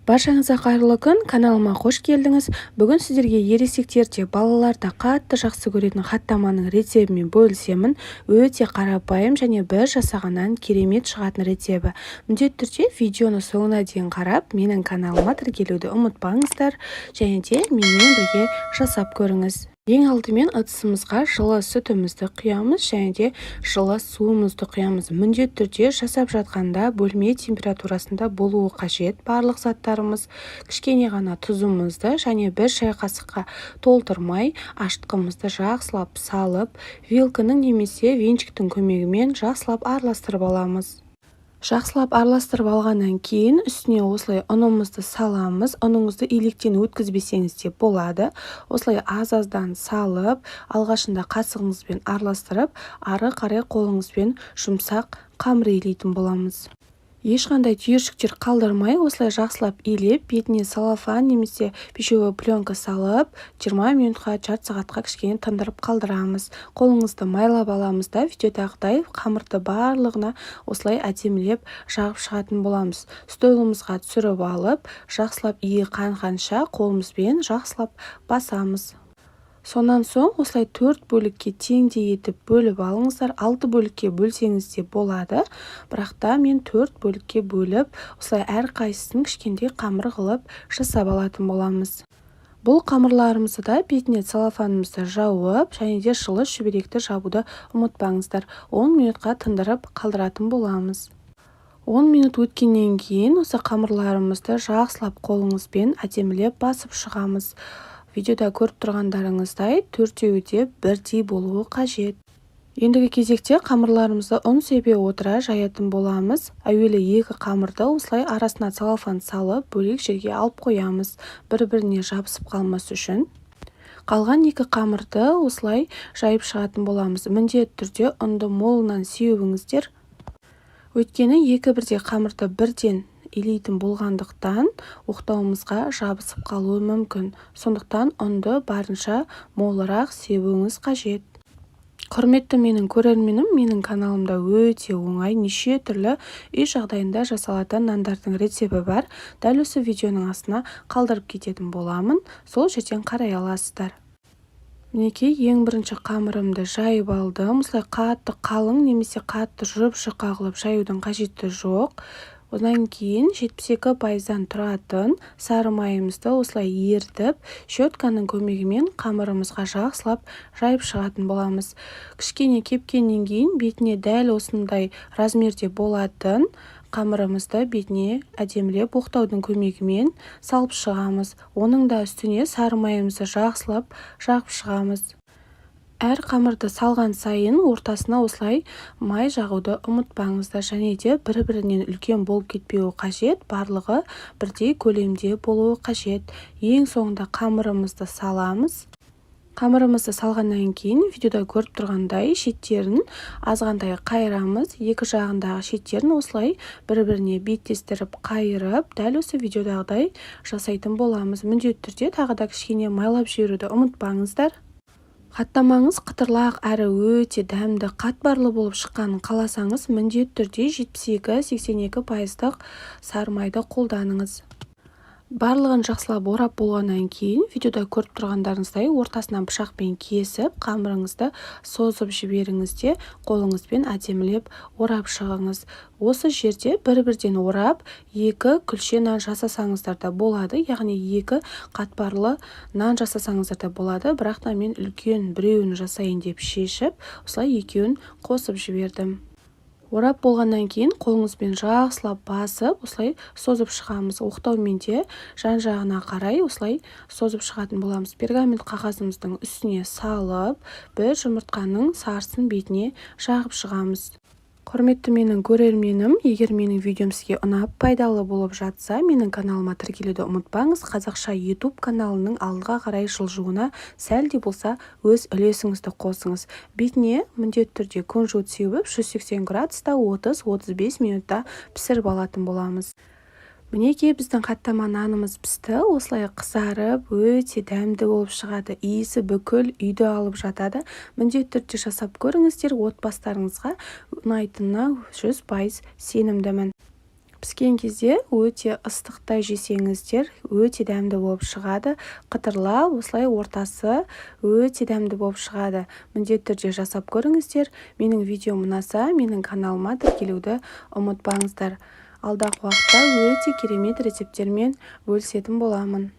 Баршаңызға қайырлы күн, каналыма қош келдіңіз. Бүгін сіздерге ересектерде балаларда қатты жақсы көретін хаттаманың рецебімен бөлісемін. Өте қарапайым және бір жасағаннан керемет шығатын рецебі. Міндетті түрде видеоны соңына дейін қарап, менің каналыма тіркелуді ұмытпаңыздар және де менімен бірге жасап көріңіз. Ең алдымен ыдысымызға жылы сүтімізді құямыз және де жылы суымызды құямыз. Міндетті түрде жасап жатқанда бөлме температурасында болуы қажет барлық заттарымыз. Кішкене ғана тұзымызды және бір шай қасыққа толтырмай ашытқымызды жақсылап салып, вилканың немесе венчиктің көмегімен жақсылап араластырып аламыз. Жақсылап араластырып алғаннан кейін үстіне осылай ұнымызды саламыз. Ұныңызды илектен өткізбесеңіз де болады. Осылай аз-аздан салып, алғашында қасығыңызбен араластырып, ары қарай қолыңызбен жұмсақ қамыр илейтін боламыз. Ешқандай түйіршіктер қалдырмай, осылай жақсылап илеп, бетіне салафан немесе пищевой пленка салып, 20 минутқа, жарты сағатқа кішкене тындырып қалдырамыз. Қолыңызды майлап аламыз да, видеодағыдай қамырды барлығына осылай әдемілеп жағып шығатын боламыз. Столымызға түсіріп алып, жақсылап иі қанғанша қолымызбен жақсылап басамыз. Сонан соң осылай 4 бөлікке теңдей етіп бөліп алыңыздар. 6 бөлікке бөлсеңіз де болады. Бірақ та мен 4 бөлікке бөліп, осылай әрқайсысын кішкентай қамыр қылып жасап алатын боламыз. Бұл қамырларымызды да бетіне целлофанымызды жауып, және де жылы шүберекті жабуды ұмытпаңыздар. 10 минутқа тындырып қалдыратын боламыз. 10 минут өткеннен кейін осы қамырларымызды жақсылап қолыңызбен әдемілеп басып шығамыз. Видеода көріп тұрғандарыңыздай төртеуі де бірдей болуы қажет. Ендігі кезекте қамырларымызды ұн себе отыра жаятын боламыз. Әуелі екі қамырды осылай арасына целлофан салып, бөлек жерге алып қоямыз, бір-біріне жабысып қалмас үшін. Қалған екі қамырды осылай жайып шығатын боламыз. Міндетті түрде ұнды молынан сеуіңіздер. Өйткені екі бірдей қамырды бірден илейтін болғандықтан оқтауымызға жабысып қалуы мүмкін. Сондықтан ұнды барынша молырақ сеуіңіз қажет. Құрметті менің көрерменім, менің каналымда өте оңай неше түрлі үй жағдайында жасалатын нандардың рецебі бар. Дәл осы видеоның астына қалдырып кететін боламын. Сол жерден қарай аласыздар. Мінекей, ең бірінші қамырымды жайып алдым. Осылай қатты қалың немесе қатты жұп-жұқа қылып жаюдың қажеті жоқ. Одан кейін 72%-дан тұратын сары майымызды осылай ерітіп, щетканың көмегімен қамырымызға жақсылап жайып шығатын боламыз. Кішкене кепкеннен кейін бетіне дәл осындай размерде болатын қамырымызды бетіне әдемілеп оқтаудың көмегімен салып шығамыз. Оның да үстіне сары майымызды жақсылап жағып шығамыз. Әр қамырды салған сайын ортасына осылай май жағуды ұмытпаңыздар, және де бір-бірінен үлкен болып кетпеуі қажет, барлығы бірдей көлемде болуы қажет. Ең соңында қамырымызды саламыз. Қамырымызды салғаннан кейін видеода көріп тұрғандай шеттерін азғантай қайырамыз. Екі жағындағы шеттерін осылай бір-біріне беттестіріп қайырып, дәл осы видеодағыдай жасайтын боламыз. Міндетті түрде тағы да кішкене майлап жіберуді ұмытпаңыздар. Хаттамаңыз қытырлақ әрі өте дәмді, қатбарлы болып шыққанын қаласаңыз, міндетті түрде 72-82% сары майды қолданыңыз. Барлығын жақсылап орап болғаннан кейін, видеода көріп тұрғандарыңыздай ортасынан пышақпен кесіп, қамырыңызды созып жіберіңізде, қолыңызбен әдемілеп орап шығыңыз. Осы жерде бір-бірден орап, екі күлше нан жасасаңыздар да болады, яғни екі қатпарлы нан жасасаңыздар да болады, бірақ та мен үлкен біреуін жасайын деп шешіп, осылай екеуін қосып жібердім. Орап болғаннан кейін қолыңызбен жақсылап басып, осылай созып шығамыз. Оқтаумен де жан-жағына қарай осылай созып шығатын боламыз. Пергамент қағазымыздың үстіне салып, бір жұмыртқаның сарысын бетіне жағып шығамыз. Құрметті менің көрерменім, егер менің видеом сізге ұнап, пайдалы болып жатса, менің каналыма тіркелуді ұмытпаңыз. Қазақша YouTube каналының алдыға қарай жылжуына сәл де болса өз үлесіңізді қосыңыз. Бетіне міндетті түрде күнжіт сеуіп, 180 градуста 30-35 минутта пісіріп алатын боламыз. Мінекей біздің хаттама нанымыз пісті, осылай қызарып, өте дәмді болып шығады. Иісі бүкіл үйді алып жатады. Міндетті түрде жасап көріңіздер, отбасыларыңызға ұнайтынына 100% сенімдімін. Піскен кезде өте ыстықтай жесеңіздер, өте дәмді болып шығады. Қытырлау, осылай ортасы өте дәмді болып шығады. Міндетті түрде жасап көріңіздер. Менің видеом ұнаса, менің каналыма тіркелуді ұмытпаңыздар. Алдағы уақытта өте керемет рецепттермен бөлісетін боламын.